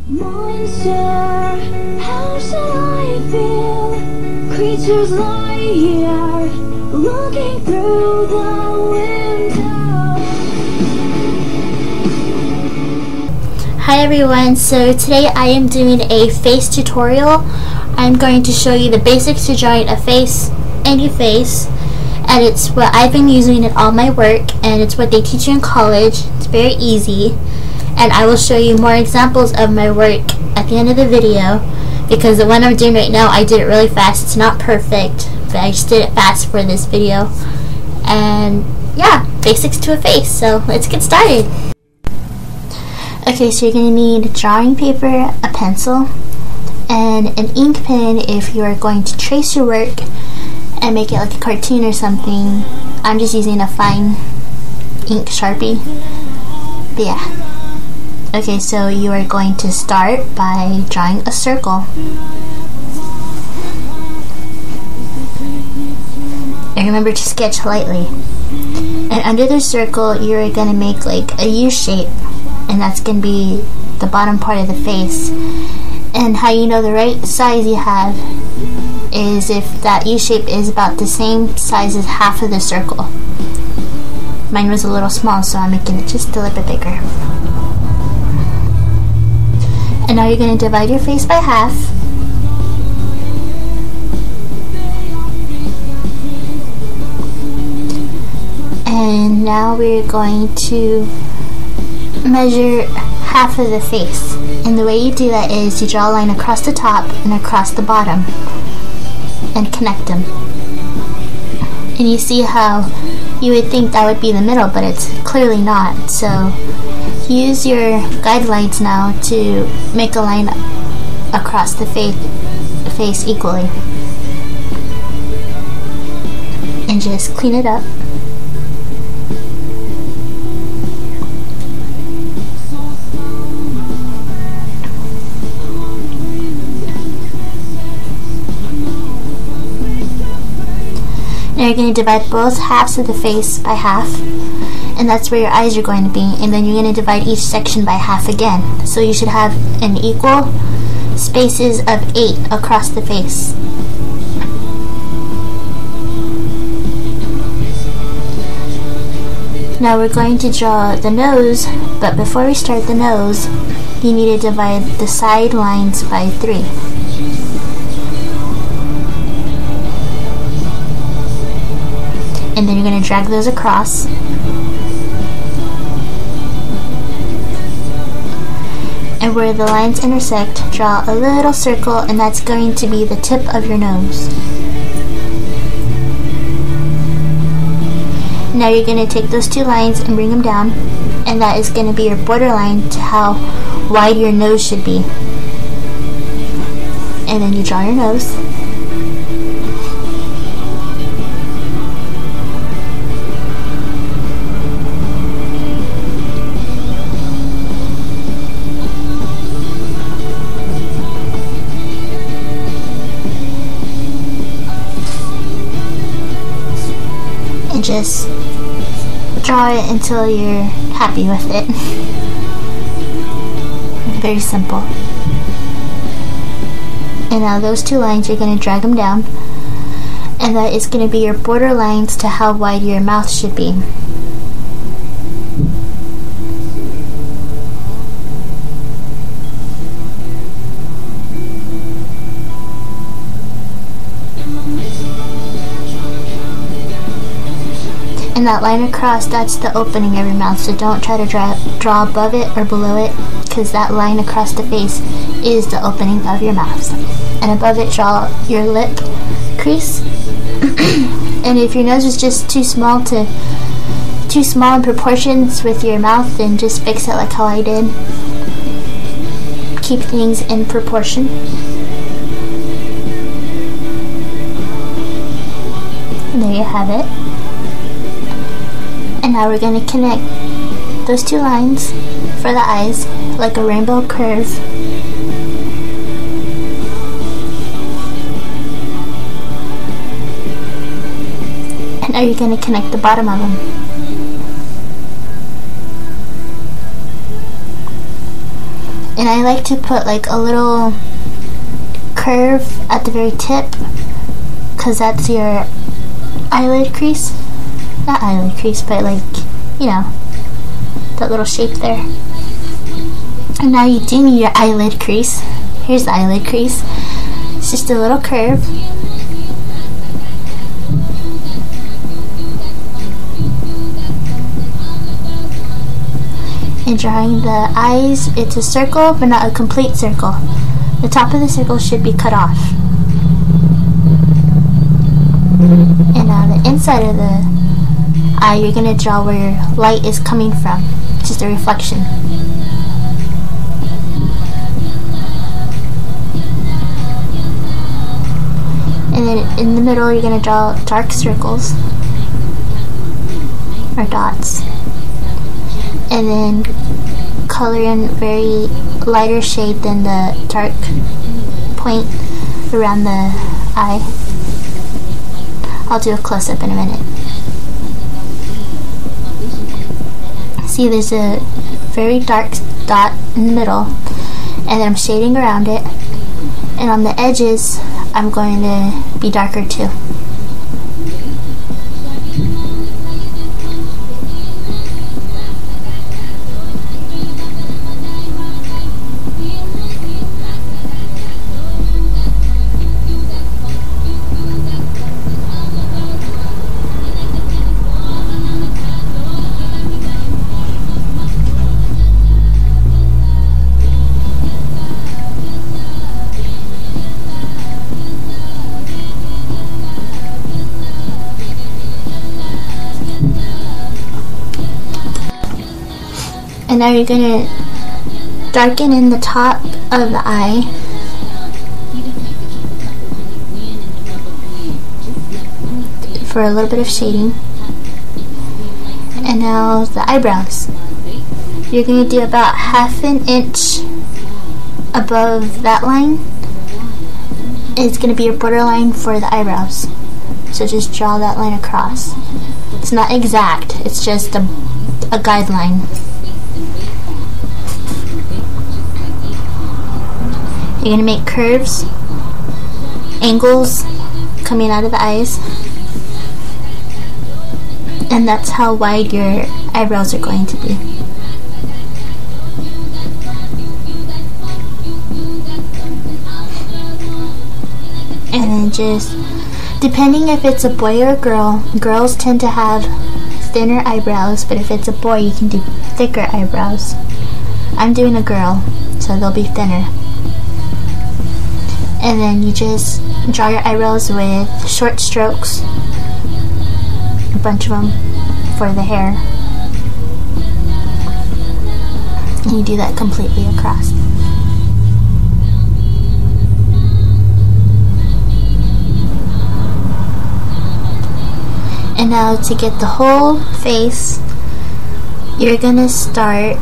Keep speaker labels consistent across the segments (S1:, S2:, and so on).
S1: Monster, how should I feel? Creatures lie here, looking through the window.
S2: Hi everyone, so today I am doing a face tutorial. I'm going to show you the basics to drawing a face, any face, and it's what I've been using in all my work, and it's what they teach you in college. It's very easy, and I will show you more examples of my work at the end of the video, because the one I'm doing right now I did it really fast. It's not perfect, but I just did it fast for this video. And yeah, basics to a face, so let's get started. Okay, so you're going to need drawing paper, a pencil, and an ink pen if you are going to trace your work and make it like a cartoon or something. I'm just using a fine ink Sharpie. But yeah. Okay, so you are going to start by drawing a circle. And remember to sketch lightly. And under the circle, you're going to make like a U shape. And that's going to be the bottom part of the face. And how you know the right size you have is if that U shape is about the same size as half of the circle. Mine was a little small, so I'm making it just a little bit bigger. And now you're going to divide your face by half. And now we're going to measure half of the face. And the way you do that is you draw a line across the top and across the bottom and connect them. And you see how you would think that would be the middle, but it's clearly not. So use your guidelines now to make a line across the face equally. And just clean it up. Now you're going to divide both halves of the face by half, and that's where your eyes are going to be, and then you're going to divide each section by half again. So you should have an equal spaces of 8 across the face. Now we're going to draw the nose, but before we start the nose, you need to divide the side lines by 3. And then you're going to drag those across. And where the lines intersect, draw a little circle, and that's going to be the tip of your nose. Now you're going to take those two lines and bring them down, and that is going to be your borderline to how wide your nose should be. And then you draw your nose. Just draw it until you're happy with it. Very simple. And now those two lines, you're going to drag them down, and that is going to be your border lines to how wide your mouth should be. And that line across, that's the opening of your mouth, so don't try to draw above it or below it, because that line across the face is the opening of your mouth. And above it, draw your lip crease. And if your nose is just too small in proportions with your mouth, then just fix it like how I did. Keep things in proportion. And there you have it. And now we're going to connect those two lines for the eyes like a rainbow curve. And now you're going to connect the bottom of them. And I like to put like a little curve at the very tip, because that's your eyelid crease. Not eyelid crease, but like, you know, that little shape there. And now you do need your eyelid crease. Here's the eyelid crease. It's just a little curve. And drawing the eyes, it's a circle, but not a complete circle. The top of the circle should be cut off. And on the inside of the eye, you're going to draw where your light is coming from. It's just a reflection. And then in the middle, you're going to draw dark circles, or dots. And then color in very lighter shade than the dark point around the eye. I'll do a close-up in a minute. See, there's a very dark dot in the middle, and then I'm shading around it, and on the edges I'm going to be darker too. And now you're going to darken in the top of the eye. For a little bit of shading. And now the eyebrows. You're going to do about ½ an inch above that line. It's going to be your borderline for the eyebrows. So just draw that line across. It's not exact, it's just a guideline. You're going to make curves, angles coming out of the eyes, and that's how wide your eyebrows are going to be. And then just, depending if it's a boy or a girl, girls tend to have thinner eyebrows, but if it's a boy you can do thicker eyebrows. I'm doing a girl, so they'll be thinner. And then you just draw your eyebrows with short strokes, a bunch of them for the hair. And you do that completely across. And now to get the whole face, you're gonna start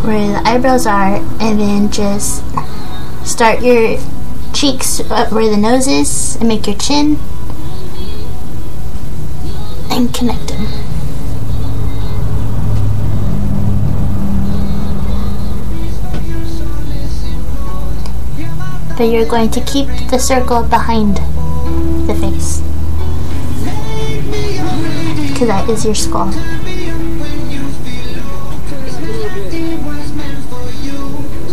S2: where the eyebrows are, and then just start your cheeks up where the nose is, and make your chin, and connect them. But you're going to keep the circle behind the face, because that is your skull.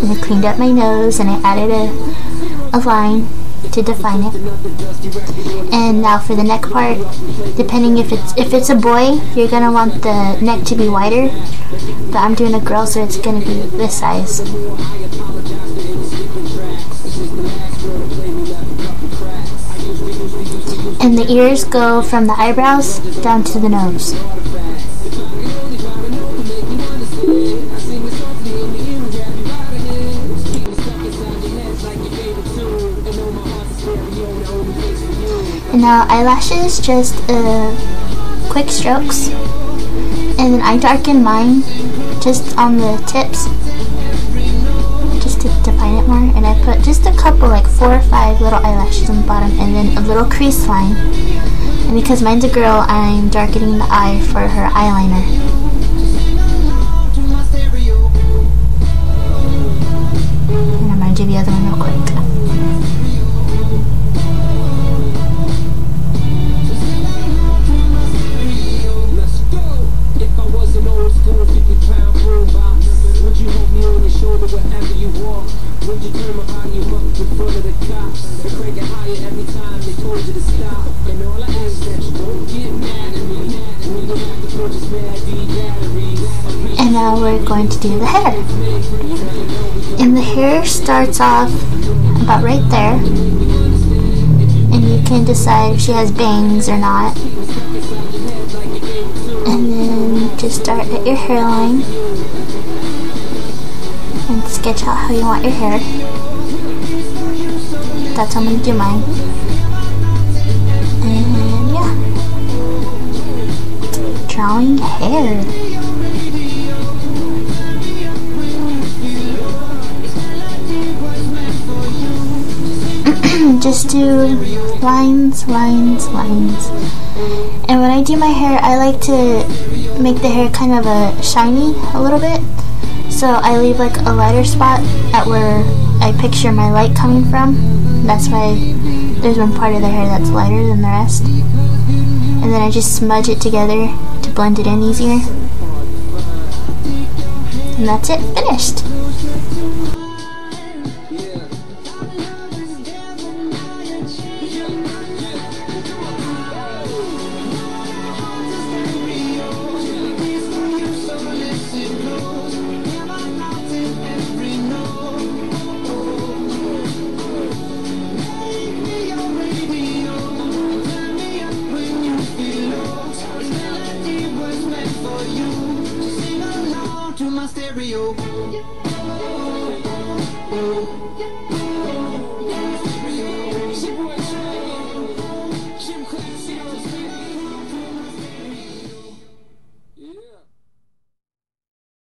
S2: And I cleaned up my nose and I added a line to define it. And now for the neck part, depending if it's a boy, you're gonna want the neck to be wider, but I'm doing a girl, so it's gonna be this size. And the ears go from the eyebrows down to the nose. And now eyelashes, just quick strokes, and then I darken mine just on the tips, just to define it more. And I put just a couple, like 4 or 5 little eyelashes on the bottom, and then a little crease line. And because mine's a girl, I'm darkening the eye for her eyeliner. do the other one real quick. And now we're going to do the hair. And the hair starts off about right there. And you can decide if she has bangs or not. And then just start at your hairline and sketch out how you want your hair. That's how I'm going to do mine. And yeah. Drawing hair. Just do lines, lines, lines. And when I do my hair, I like to make the hair kind of shiny a little bit. So I leave like a lighter spot at where I picture my light coming from. That's why there's one part of the hair that's lighter than the rest. And then I just smudge it together to blend it in easier. And that's it, finished.
S1: To my stereo.